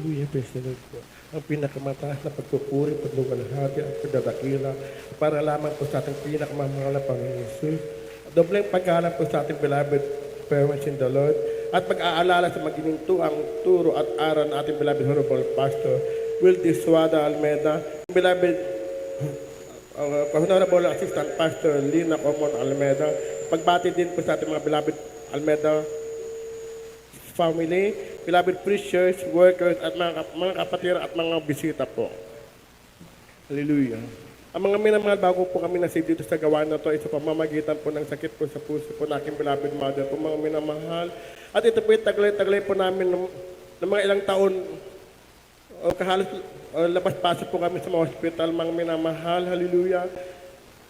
Hallelujah, praise the Lord po. Ang pinakamataas na pagpupuri, pagluwalhati at pagdadakila para lamang po sa ating pinakamamahal na Panginoon Jesus. Dobleng paggalang po sa ating beloved parents in the Lord at pag-aalala sa magininto ang turo at aral ng ating beloved Honorable Pastor Will Diswada Almeida, beloved Honorable Assistant Pastor Lina Comon Almeida, pagbati din po sa ating mga beloved Almeida family, beloved preachers, workers, at mga kapatid at mga bisita po. Hallelujah. Ang mga minamahal, bago po kami nasave dito sa gawain na ito, ay sa pamamagitan po ng sakit po sa puso po na aking beloved mother po, mga minamahal. At ito po yung taglay-taglay po namin ng mga ilang taon o kahalos labas-pasok po kami sa mga hospital, mga minamahal. Hallelujah.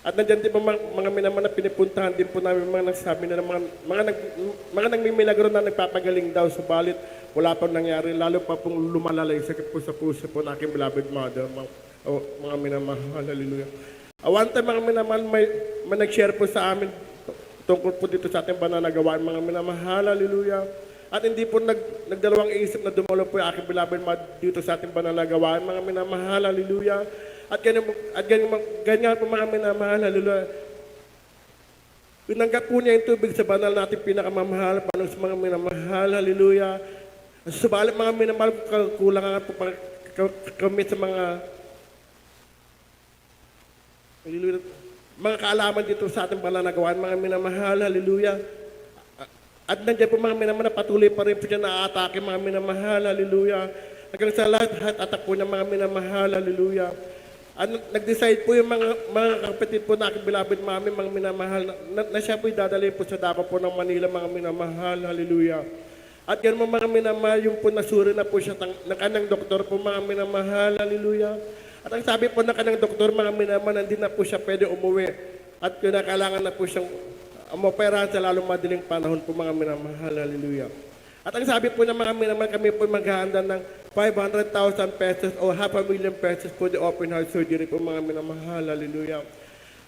At nandiyan din po mga minamahal na pinipuntahan din po namin mga nagsabi na mga nagmimilagro na nagpapagaling daw. Subalit, wala pang nangyari. Lalo pa pong lumalala yung sakit po sa puso po na aking beloved mother, mga minamahal. Hallelujah. One time mga minamahal, may nag-share po sa amin tungkol po dito sa ating pananagawaan, mga minamahal. Hallelujah. At hindi po nagdalawang isip na dumalo po yung aking beloved mother dito sa ating pananagawaan, mga minamahal. Hallelujah. At ganyan po mga minamahal, hallelujah. Pinanggap po niya yung tubig sa banal natin pinakamamahal, panong sa mga minamahal, hallelujah. Subalit mga minamahal, kulang nga po kami sa mga kaalaman dito sa ating pananagawaan, mga minamahal, hallelujah. At nandiyan po mga minamahal, patuloy pa rin po siya na-atake, mga minamahal, hallelujah. Hanggang sa lahat atak po ng mga minamahal, hallelujah. At nag-decide po yung mga kapatid po na aking beloved mami, mga minamahal, na siya po dadalhin po sa Davao po ng Manila, mga minamahal, hallelujah. At yan mga minamahal, yung po nasuri na po siya ng kanang doktor po, mga minamahal, hallelujah. At ang sabi po ng kanang doktor, mga minamahal, hindi na po siya pwede umuwi. At kailangan na po siyang umoperahan sa lalong madaling panahon po, mga minamahal, hallelujah. At ang sabi po ng mga minamahal, kami po maghahanda ng 500,000 pesos o 500,000 pesos po the open heart surgery po, mga minamahal, hallelujah.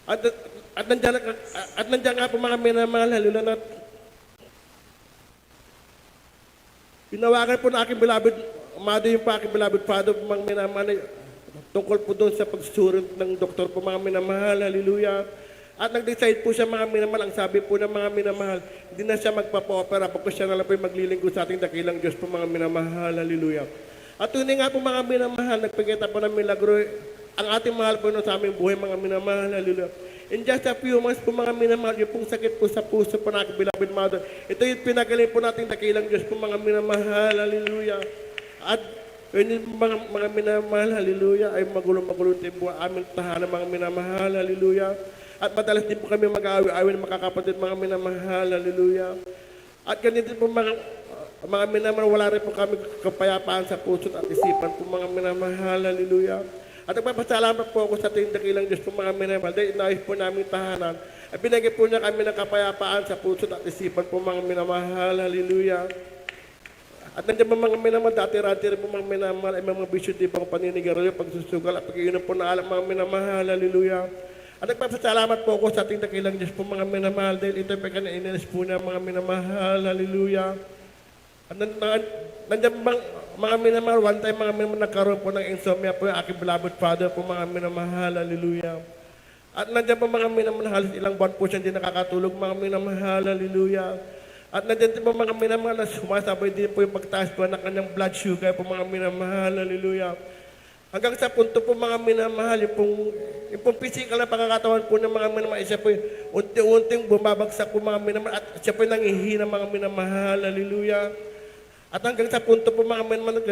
At nandiyan nga po mga minamahal, hallelujah, na pinawagan po na aking beloved mother, yung pa aking beloved father po, mga minamahal, tungkol po doon sa pagsusurod ng doktor po, mga minamahal, hallelujah. At nag-decide po siya, mga minamahal, ang sabi po ng mga minamahal, hindi na siya magpapa-opera, pagkos siya na lang po yung maglilinggo sa ating dakilang Diyos po, mga minamahal, hallelujah. At tunay nga po mga minamahal, nagpagkita po ng milagro, ang ating mahal po sa aming buhay, mga minamahal, hallelujah. In just a few months po, mga minamahal, yung pong sakit po sa puso po na aking beloved mother, ito yung pinagaling po nating dakilang Diyos po, mga minamahal, hallelujah. At yun yung mga minamahal, hallelujah, ay magulong-magulong din po aming tahanan, mga minamahal, hallelujah. At madalas din po kami mag-aaway-aaway ng makakapatid, mga minamahal, hallelujah. At ganito po mga minamahal, wala rin po kami kapayapaan sa puso at isipan po, mga minamahal, hallelujah. At nagpapasalamat po ako sa ating dakilang Diyos po, mga minamahal, dahil inayos po namin tahanan. At binigay po niya kami ng kapayapaan sa puso at isipan po, mga minamahal, hallelujah. At nandiyan po mga minamahal, dati-rati rin po mga minamahal, ay mga bisyo din pang paninigarilyo, pagsusugal at pag-iinom po na alam, mga minamahal, hallelujah. At nagpapasalamat po ako sa ating dakilang Diyos po, mga minamahal, dahil ito pa ininis po niya, mga minamahal, hallelujah. At nandiyan mga minamahal, one time mga minamahal nagkaroon po ng insomnia po yung aking beloved father po, mga minamahal, hallelujah. At nandiyan po mga minamahal, ilang buwan po siya hindi nakakatulog, mga minamahal, hallelujah. At nandiyan po mga minamahal na sumasabay din po yung pagtaas po ng kanyang blood sugar po, mga minamahal, hallelujah. Hanggang sa punto po mga minamahal, yung pong physical na pangakatawan po ng mga minamahal, siya po unti-unting bumabagsak po, mga minamahal, at siya po nangihina, mga minamahal, hallelujah. At hanggang sa punto po mga minamahal,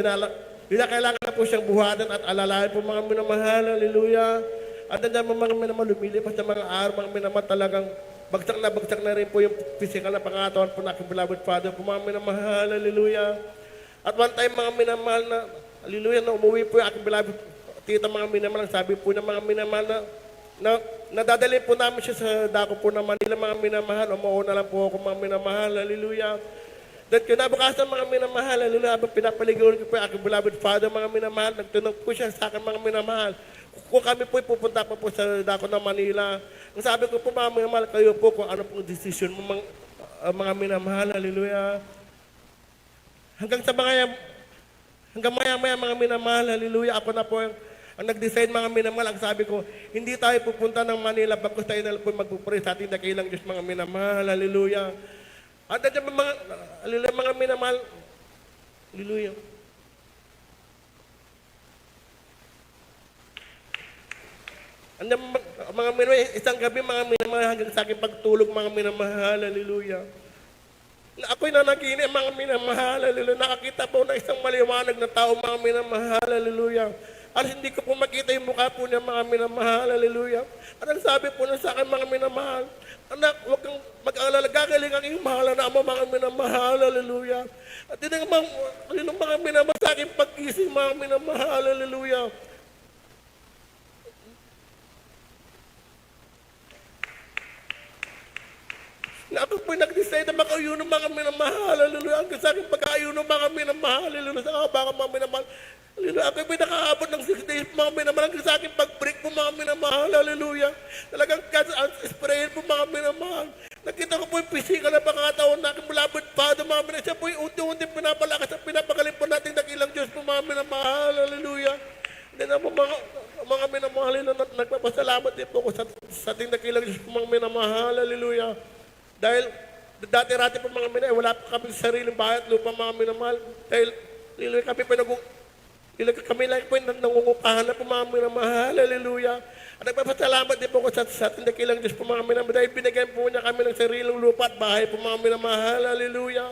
kailangan na po siyang buhadan at alalayan po, mga minamahal, hallelujah. At nandiyan po mga minamahal, lumilipas sa mga araw, mga minamahal, talagang bagsak na rin po yung physical na pangakatawan po ng aking beloved father po, mga minamahal, hallelujah. At one time mga minamahal na hallelujah, na umuwi po yung aking beloved tita, mga minamahal, sabi po ng mga minamahal na nadadalhin po namin siya sa dako po ng Manila, mga minamahal, umuwi na lang po ako, mga minamahal, hallelujah. Dahil kinabukasan, mga minamahal, hallelujah, habang pinapaligawan ko po yung aking beloved father, mga minamahal, nagtanong po siya sa akin, mga minamahal, kung kami po pupunta pa po sa dako ng Manila. Ang sabi ko po, mga minamahal, kayo po kung ano pong decision mo, mga minamahal, hallelujah. Hanggang sa mga Hanggang maya-maya mga minamahal, hallelujah, ako na po ang nag-decide mga minamahal. Ang sabi ko, hindi tayo pupunta ng Manila, bagkus tayo na po magpupray sa ating dakilang Diyos mga minamahal, hallelujah. At nandiyan mga, hallelujah, mga minamahal, hallelujah. Andiyan mga minamahal, isang gabi mga minamahal, hanggang sa aking pagtulog mga minamahal, hallelujah. Na ako'y nanaginip, mga minamahal, hallelujah. Nakakita po ng isang maliwanag na tao, mga minamahal, hallelujah. At hindi ko po makita yung mukha po niya, mga minamahal, hallelujah. At ang sabi po na sa akin, mga minamahal, anak, huwag kang mag-alala, gagaling ang iyong mahal na ama, mga minamahal, hallelujah. At yun ang mga minamahal sa akin pagkising, mga minamahal, hallelujah. Na ako po'y nag-decide na makauyo ng mga minamahal, hallelujah. Hanggang sa aking pag-aayo ng mga minamahal, hallelujah. Sa mga minamahal, hallelujah. Ako po'y nakaabot ng 6 days, mga minamahal. Hanggang sa aking pag-break po, mga minamahal, hallelujah. Talagang sprayin po, mga minamahal. Nakita ko po yung physical na pangataon na aking mulabot pa, mga minamahal. Siya po'y unti-unti pinapalakas at pinapagaling po natin dakilang Diyos po, mga minamahal, hallelujah. Hindi na po mga minamahal na nagpapasalamat din po ko sa ating dakilang Diyos po, mga minamahal, hallelujah. Dahil dati-rati pa mga minamahal, wala pa kami sariling bahay at lupa mga minamahal. Dahil kami lang po nangungupahan na po mga minamahal, hallelujah. At nagpapasalamat din po ko sa tindakilang Diyos po mga minamahal. Dahil binigyan po niya kami ng sariling lupa at bahay po mga minamahal, hallelujah.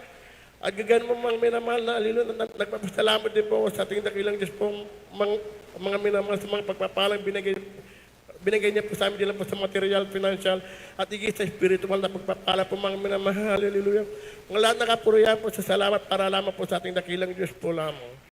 At gagan mo mga minamahal na hallelujah. Nagpapasalamat din po ko sa tindakilang Diyos po mga minamahal sa mga pagpapalang binigay niya po sa amin, din po sa material, financial, at higit sa spiritual na pagpapala po mga minamahal, hallelujah. Ang lahat nakapurihan po sa salamat para lamang po sa ating dakilang Diyos po lamang.